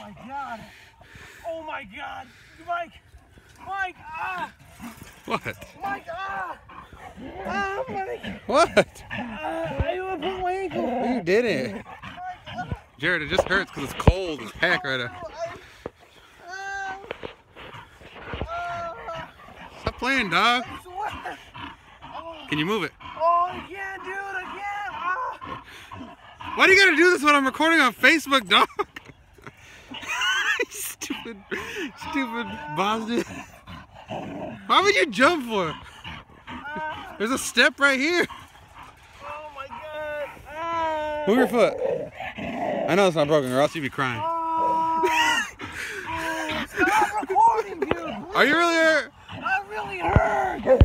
my God. Oh my God. Mike. Mike. Ah. What? Mike. Ah. Ah, Mike. What? I want to put my ankle. You didn't. Jarrod, it just hurts because it's cold as heck right now. Stop playing, dog. I swear. Can you move it? Oh, I can't, dude. I can't. Ah. Why do you gotta do this when I'm recording on Facebook, dog? Stupid Boston. Why would you jump for? There's a step right here. Oh my God. Ah. Move your foot. I know it's not broken, or else you'd be crying. Stop recording, dude. Are you really hurt? I really hurt.